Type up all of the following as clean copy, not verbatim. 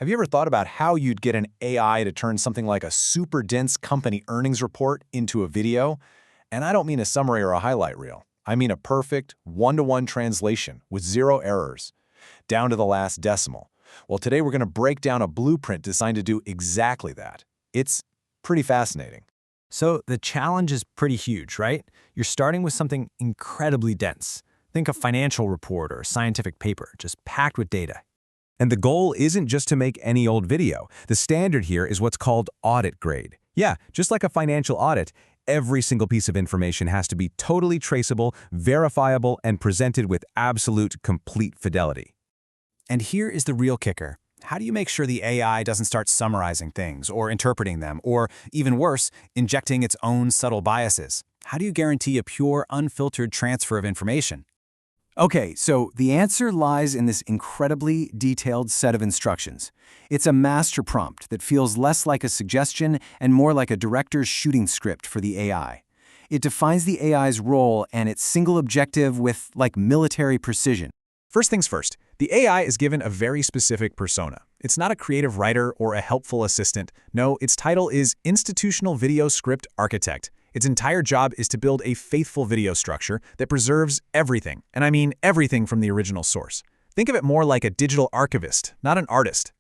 Have you ever thought about how you'd get an AI to turn something like a super dense company earnings report into a video? And I don't mean a summary or a highlight reel. I mean a perfect one-to-one translation with zero errors, down to the last decimal. Well, today we're going to break down a blueprint designed to do exactly that. It's pretty fascinating. So the challenge is pretty huge, right? You're starting with something incredibly dense. Think a financial report or a scientific paper, just packed with data. And the goal isn't just to make any old video. The standard here is what's called audit grade. Yeah, just like a financial audit, every single piece of information has to be totally traceable, verifiable, and presented with absolute, complete fidelity. And here is the real kicker. How do you make sure the AI doesn't start summarizing things or interpreting them, or even worse, injecting its own subtle biases? How do you guarantee a pure, unfiltered transfer of information? Okay, so the answer lies in this incredibly detailed set of instructions. It's a master prompt that feels less like a suggestion and more like a director's shooting script for the AI. It defines the AI's role and its single objective with, like, military precision. First things first, the AI is given a very specific persona. It's not a creative writer or a helpful assistant. No, its title is Institutional Video Script Architect. Its entire job is to build a faithful video structure that preserves everything, and I mean everything from the original source. Think of it more like a digital archivist, not an artist.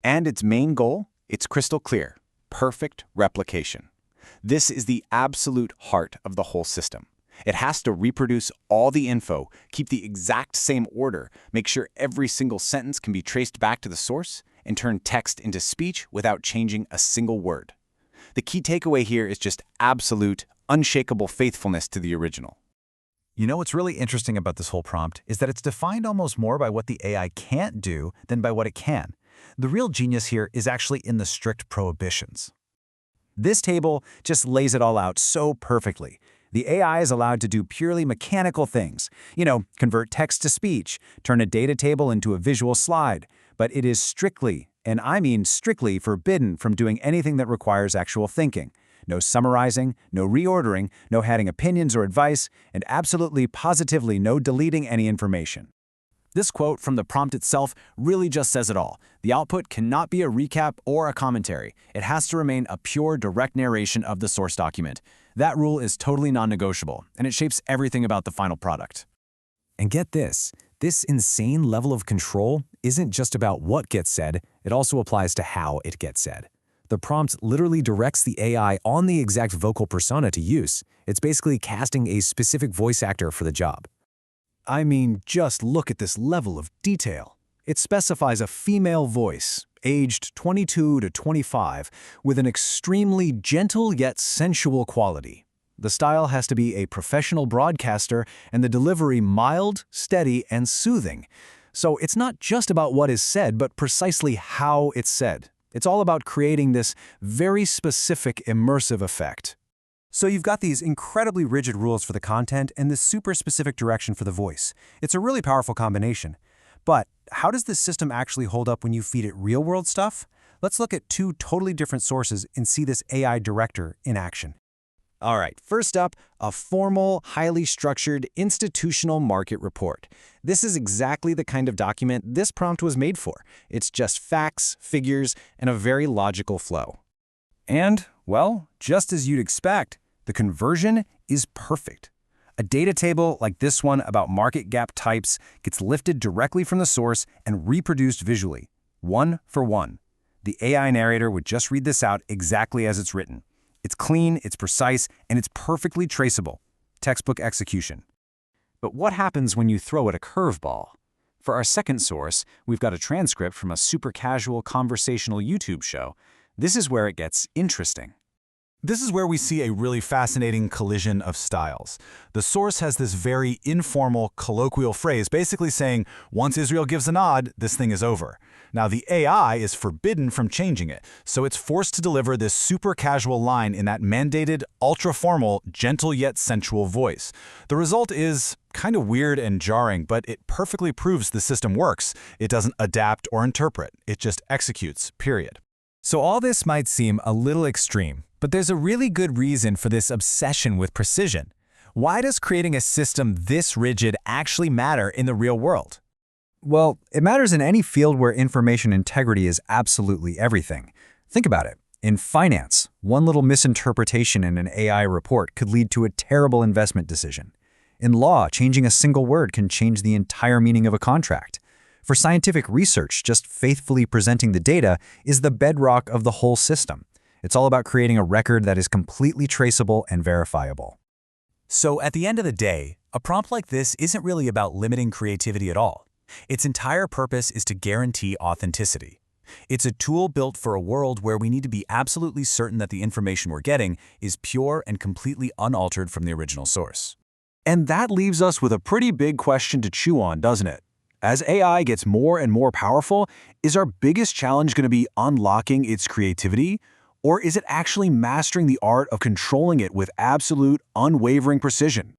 And its main goal? It's crystal clear: perfect replication. This is the absolute heart of the whole system. It has to reproduce all the info, keep the exact same order, make sure every single sentence can be traced back to the source, and turn text into speech without changing a single word. The key takeaway here is just absolute, unshakable faithfulness to the original. You know what's really interesting about this whole prompt is that it's defined almost more by what the AI can't do than by what it can. The real genius here is actually in the strict prohibitions. This table just lays it all out so perfectly. The AI is allowed to do purely mechanical things. Convert text to speech, turn a data table into a visual slide. But it is strictly, and I mean strictly, forbidden from doing anything that requires actual thinking. No summarizing, no reordering, no adding opinions or advice, and absolutely positively no deleting any information. This quote from the prompt itself really just says it all. The output cannot be a recap or a commentary. It has to remain a pure, direct narration of the source document. That rule is totally non-negotiable, and it shapes everything about the final product. And get this insane level of control isn't just about what gets said, it also applies to how it gets said. The prompt literally directs the AI on the exact vocal persona to use. It's basically casting a specific voice actor for the job. I mean, just look at this level of detail. It specifies a female voice, aged 22 to 25, with an extremely gentle yet sensual quality. The style has to be a professional broadcaster and the delivery mild, steady, and soothing. So it's not just about what is said, but precisely how it's said. It's all about creating this very specific immersive effect. So you've got these incredibly rigid rules for the content and this super specific direction for the voice. It's a really powerful combination. But how does this system actually hold up when you feed it real-world stuff? Let's look at two totally different sources and see this AI director in action. All right, first up, a formal, highly structured institutional market report. This is exactly the kind of document this prompt was made for. It's just facts, figures, and a very logical flow. And, well, just as you'd expect, the conversion is perfect. A data table like this one about market gap types gets lifted directly from the source and reproduced visually, one for one. The AI narrator would just read this out exactly as it's written. It's clean, it's precise, and it's perfectly traceable. Textbook execution. But what happens when you throw it a curveball? For our second source, we've got a transcript from a super casual conversational YouTube show. This is where it gets interesting. This is where we see a really fascinating collision of styles. The source has this very informal, colloquial phrase basically saying, once Israel gives a nod, this thing is over. Now, the AI is forbidden from changing it, so it's forced to deliver this super casual line in that mandated, ultra-formal, gentle yet sensual voice. The result is kind of weird and jarring, but it perfectly proves the system works. It doesn't adapt or interpret. It just executes, period. So all this might seem a little extreme, but there's a really good reason for this obsession with precision. Why does creating a system this rigid actually matter in the real world? Well, it matters in any field where information integrity is absolutely everything. Think about it. In finance, one little misinterpretation in an AI report could lead to a terrible investment decision. In law, changing a single word can change the entire meaning of a contract. For scientific research, just faithfully presenting the data is the bedrock of the whole system. It's all about creating a record that is completely traceable and verifiable. So at the end of the day, a prompt like this isn't really about limiting creativity at all. Its entire purpose is to guarantee authenticity. It's a tool built for a world where we need to be absolutely certain that the information we're getting is pure and completely unaltered from the original source. And that leaves us with a pretty big question to chew on, doesn't it? As AI gets more and more powerful, is our biggest challenge going to be unlocking its creativity? Or is it actually mastering the art of controlling it with absolute, unwavering precision?